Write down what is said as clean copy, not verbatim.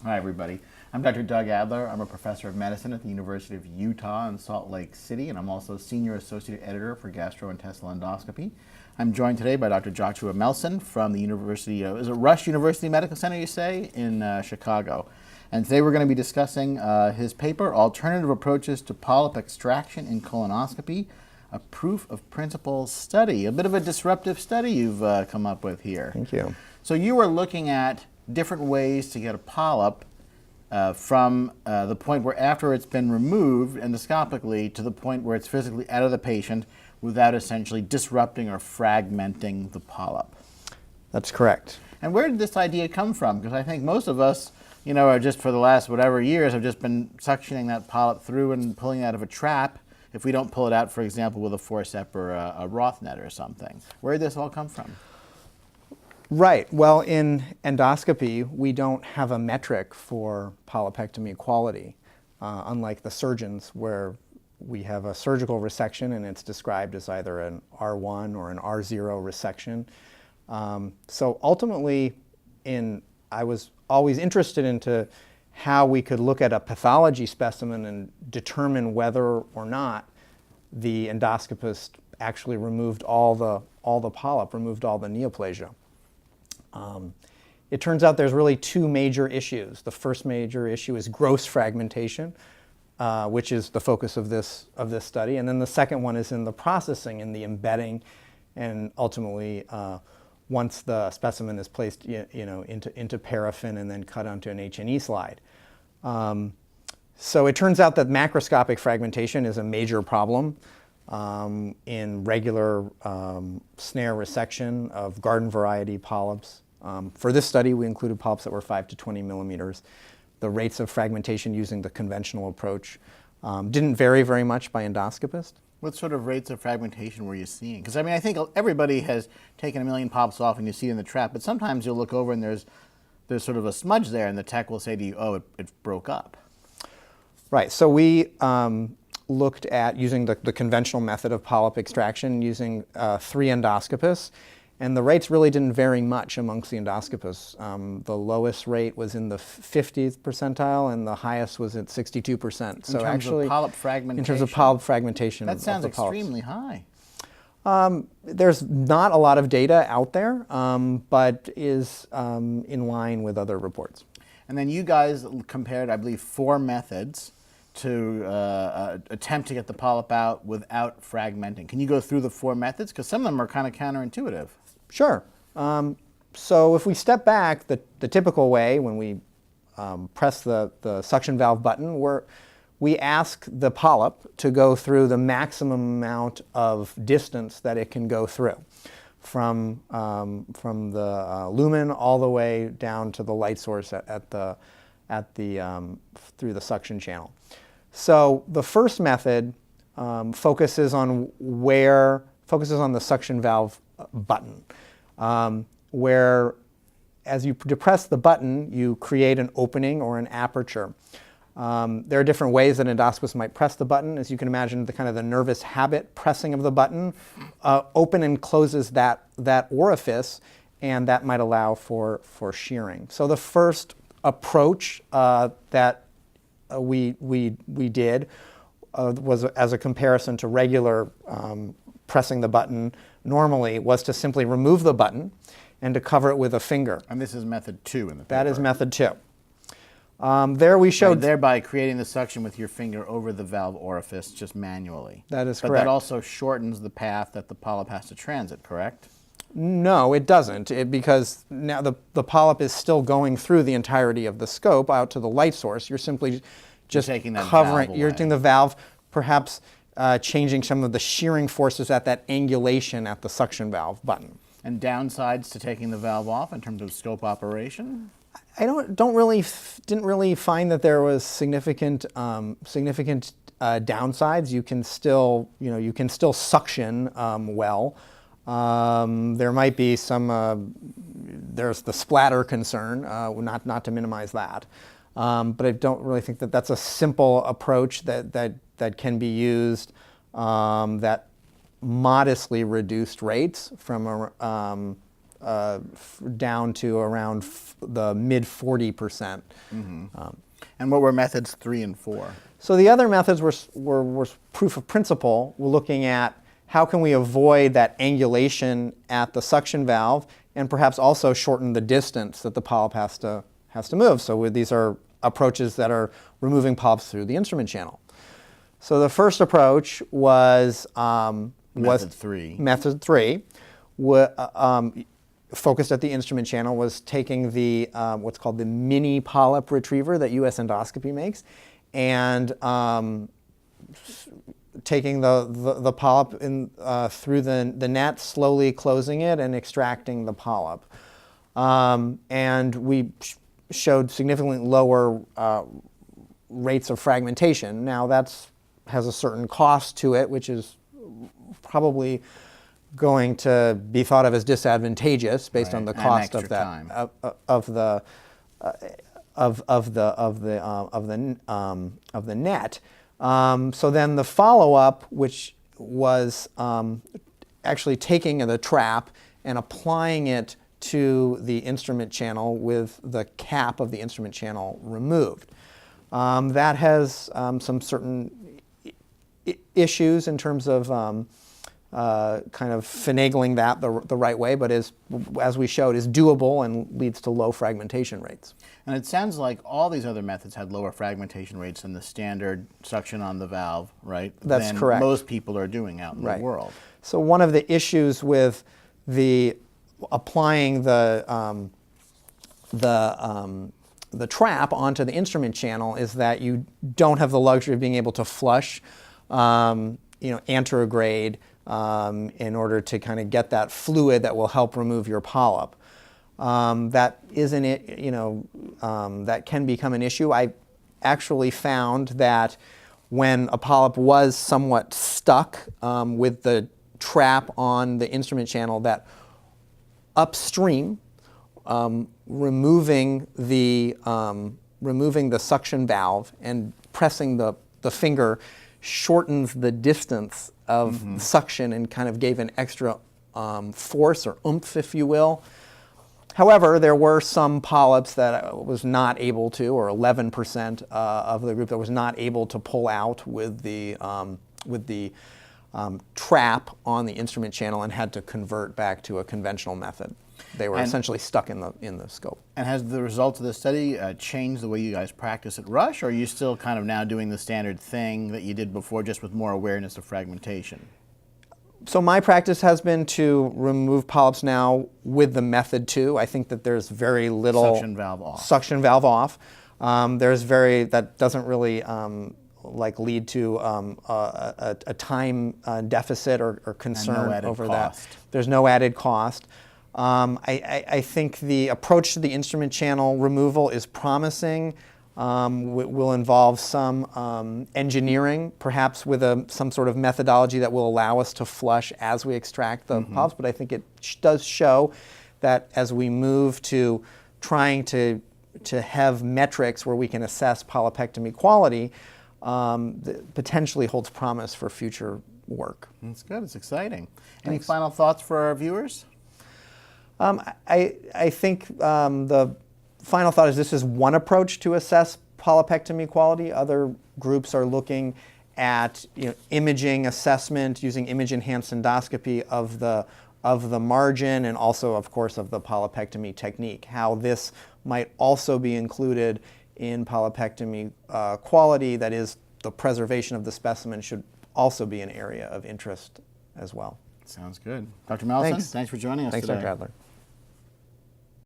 Hi, everybody. I'm Dr. Doug Adler. I'm a professor of medicine at the University of Utah in Salt Lake City, and I'm also senior associate editor for gastrointestinal endoscopy. I'm joined today by Dr. Joshua Melson from the University of, is it Rush University Medical Center, you say, in Chicago. And today we're going to be discussing his paper, Alternative Approaches to Polyp Extraction in Colonoscopy, a proof of principle study. A bit of a disruptive study you've come up with here. Thank you. So you were looking at different ways to get a polyp from the point where after it's been removed endoscopically to the point where it's physically out of the patient without essentially disrupting or fragmenting the polyp. That's correct. And where did this idea come from? Because I think most of us, are just for the last whatever years have just been suctioning that polyp through and pulling it out of a trap if we don't pull it out, for example, with a forceps or a Roth net or something. Where did this all come from? Right. Well, in endoscopy, we don't have a metric for polypectomy quality, unlike the surgeons where we have a surgical resection and it's described as either an R1 or an R0 resection. So ultimately, I was always interested into how we could look at a pathology specimen and determine whether or not the endoscopist actually removed all the polyp, removed all the neoplasia. It turns out there's really two major issues. The first major issue is gross fragmentation, which is the focus of this study, and then the second one is in the processing and the embedding, and ultimately once the specimen is placed into paraffin and then cut onto an H&E slide. So it turns out that macroscopic fragmentation is a major problem in regular snare resection of garden variety polyps. For this study, we included polyps that were 5 to 20 millimeters. The rates of fragmentation using the conventional approach didn't vary very much by endoscopist. What sort of rates of fragmentation were you seeing? Because I think everybody has taken a million polyps off and you see it in the trap, but sometimes you'll look over and there's sort of a smudge there and the tech will say to you, oh, it broke up. Right, so we looked at using the conventional method of polyp extraction using 3 endoscopists, and the rates really didn't vary much amongst the endoscopists. The lowest rate was in the 50th percentile and the highest was at 62%. So actually, polyp fragmentation. In terms of polyp fragmentation. That sounds extremely high. There's not a lot of data out there, but is in line with other reports. And then you guys compared, I believe, 4 methods to attempt to get the polyp out without fragmenting. Can you go through the 4 methods? Because some of them are kind of counterintuitive. Sure. So if we step back, the typical way when we press the suction valve button, we ask the polyp to go through the maximum amount of distance that it can go through, from the lumen all the way down to the light source through the suction channel. So the first method focuses on the suction valve button, where as you depress the button, you create an opening or an aperture. There are different ways that endoscopists might press the button. As you can imagine, the nervous habit pressing of the button open and closes that orifice, and that might allow for shearing. So the first approach that we did was as a comparison to regular pressing the button normally, was to simply remove the button and to cover it with a finger. And this is method 2 in the paper. That is method 2. There we showed... thereby creating the suction with your finger over the valve orifice just manually. That is correct. But that also shortens the path that the polyp has to transit, correct? No, it doesn't, because now the polyp is still going through the entirety of the scope out to the light source. You're simply just covering, you're taking the valve, perhaps changing some of the shearing forces at that angulation at the suction valve button. And downsides to taking the valve off in terms of scope operation? I didn't really find that there was significant downsides. You can still suction well. There might be there's the splatter concern, not to minimize that. But I don't really think that that's a simple approach that can be used that modestly reduced rates from down to around the mid 40%. And what were methods 3 and 4? So the other methods were proof of principle. We're looking at how can we avoid that angulation at the suction valve and perhaps also shorten the distance that the polyp has to move. So these are approaches that are removing polyps through the instrument channel. So the first approach was Method 3. Method 3, focused at the instrument channel, was taking the what's called the mini polyp retriever that US Endoscopy makes, and taking the polyp through the net, slowly closing it and extracting the polyp. And we showed significantly lower rates of fragmentation. Now that has a certain cost to it, which is probably going to be thought of as disadvantageous based on the cost of that of the net. So then the follow-up, which was actually taking the trap and applying it to the instrument channel with the cap of the instrument channel removed. That has some certain issues in terms of kind of finagling that the right way, but as we showed, is doable and leads to low fragmentation rates. And it sounds like all these other methods had lower fragmentation rates than the standard suction on the valve, right? That's correct. Most people are doing out in the world. So one of the issues with applying the trap onto the instrument channel is that you don't have the luxury of being able to flush, anterograde in order to kind of get that fluid that will help remove your polyp. That isn't it, that can become an issue. I actually found that when a polyp was somewhat stuck with the trap on the instrument channel, that upstream, removing the suction valve and pressing the finger shortens the distance of suction and kind of gave an extra force or oomph, if you will. However, there were some polyps that was not able to, or 11% of the group that was not able to pull out with the trap on the instrument channel and had to convert back to a conventional method. They were essentially stuck in the scope. And has the results of the study changed the way you guys practice at Rush, or are you still kind of now doing the standard thing that you did before, just with more awareness of fragmentation? So my practice has been to remove polyps now with the method 2. I think that there's very little suction valve off. That doesn't really lead to a time deficit or concern over that. There's no added cost. I think the approach to the instrument channel removal is promising. Will involve some engineering, perhaps with some sort of methodology that will allow us to flush as we extract the polyps. But I think it does show that as we move to trying to have metrics where we can assess polypectomy quality, potentially holds promise for future work. That's good. It's exciting. Any final thoughts for our viewers? I think the final thought is this is one approach to assess polypectomy quality. Other groups are looking at imaging assessment using image-enhanced endoscopy of the margin and also, of course, of the polypectomy technique. How this might also be included in polypectomy quality, that is, the preservation of the specimen, should also be an area of interest as well. Sounds good. Dr. Melson, thanks for joining us today. Thanks, Dr. Adler.